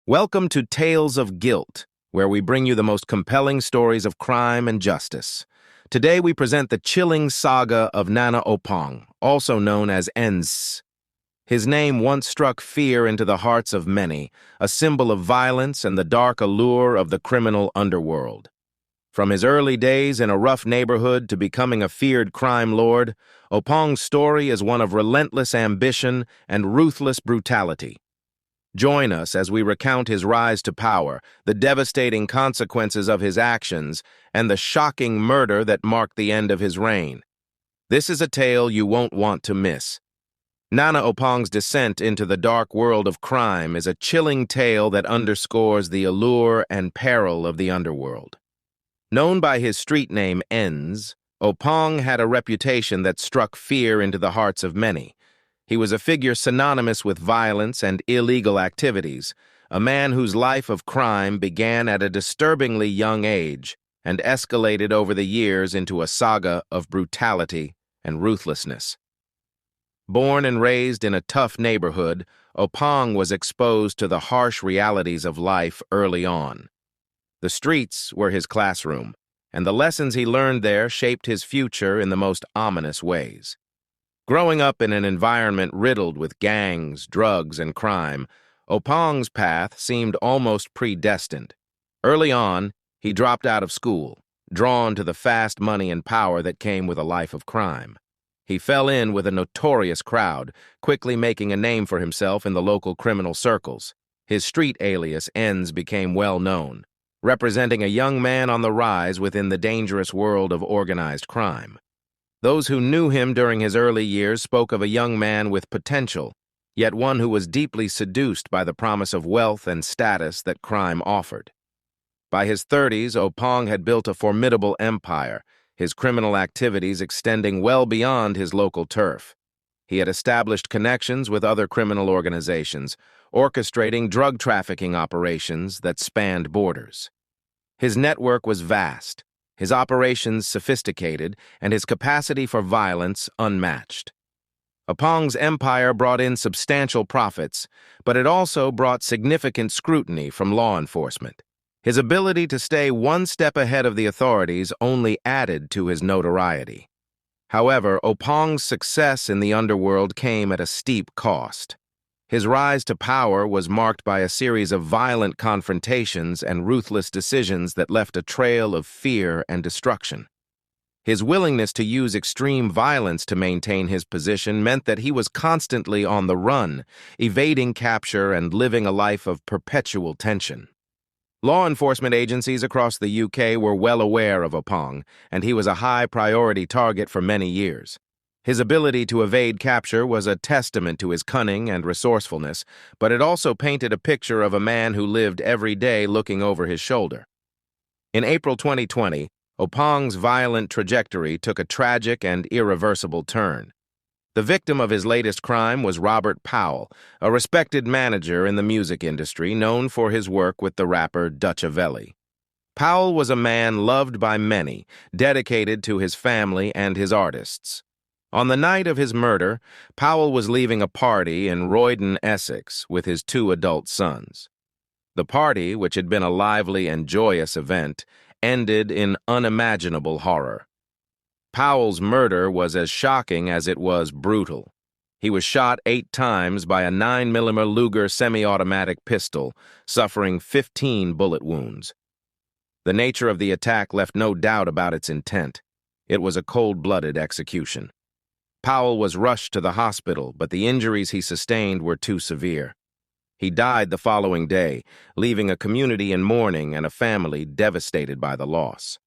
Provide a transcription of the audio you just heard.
Welcome to Tales of Guilt, where we bring you the most compelling stories of crime and justice. Today we present the chilling saga of Nana Oppong, also known as Ens. His name once struck fear into the hearts of many, a symbol of violence and the dark allure of the criminal underworld. From his early days in a rough neighborhood to becoming a feared crime lord, Oppong's story is one of relentless ambition and ruthless brutality. Join us as we recount his rise to power, the devastating consequences of his actions, and the shocking murder that marked the end of his reign. This is a tale you won't want to miss. Nana Oppong's descent into the dark world of crime is a chilling tale that underscores the allure and peril of the underworld. Known by his street name Ens, Oppong had a reputation that struck fear into the hearts of many. He was a figure synonymous with violence and illegal activities, a man whose life of crime began at a disturbingly young age and escalated over the years into a saga of brutality and ruthlessness. Born and raised in a tough neighborhood, Oppong was exposed to the harsh realities of life early on. The streets were his classroom, and the lessons he learned there shaped his future in the most ominous ways. Growing up in an environment riddled with gangs, drugs, and crime, Oppong's path seemed almost predestined. Early on, he dropped out of school, drawn to the fast money and power that came with a life of crime. He fell in with a notorious crowd, quickly making a name for himself in the local criminal circles. His street alias, Ens, became well known, representing a young man on the rise within the dangerous world of organized crime. Those who knew him during his early years spoke of a young man with potential, yet one who was deeply seduced by the promise of wealth and status that crime offered. By his 30s, Oppong had built a formidable empire, his criminal activities extending well beyond his local turf. He had established connections with other criminal organizations, orchestrating drug trafficking operations that spanned borders. His network was vast, his operations sophisticated, and his capacity for violence unmatched. Oppong's empire brought in substantial profits, but it also brought significant scrutiny from law enforcement. His ability to stay one step ahead of the authorities only added to his notoriety. However, Oppong's success in the underworld came at a steep cost. His rise to power was marked by a series of violent confrontations and ruthless decisions that left a trail of fear and destruction. His willingness to use extreme violence to maintain his position meant that he was constantly on the run, evading capture and living a life of perpetual tension. Law enforcement agencies across the UK were well aware of Oppong, and he was a high-priority target for many years. His ability to evade capture was a testament to his cunning and resourcefulness, but it also painted a picture of a man who lived every day looking over his shoulder. In April 2020, Oppong's violent trajectory took a tragic and irreversible turn. The victim of his latest crime was Robert Powell, a respected manager in the music industry known for his work with the rapper Dutchavelli. Powell was a man loved by many, dedicated to his family and his artists. On the night of his murder, Powell was leaving a party in Roydon, Essex, with his 2 adult sons. The party, which had been a lively and joyous event, ended in unimaginable horror. Powell's murder was as shocking as it was brutal. He was shot 8 times by a 9mm Luger semi-automatic pistol, suffering 15 bullet wounds. The nature of the attack left no doubt about its intent. It was a cold-blooded execution. Powell was rushed to the hospital, but the injuries he sustained were too severe. He died the following day, leaving a community in mourning and a family devastated by the loss.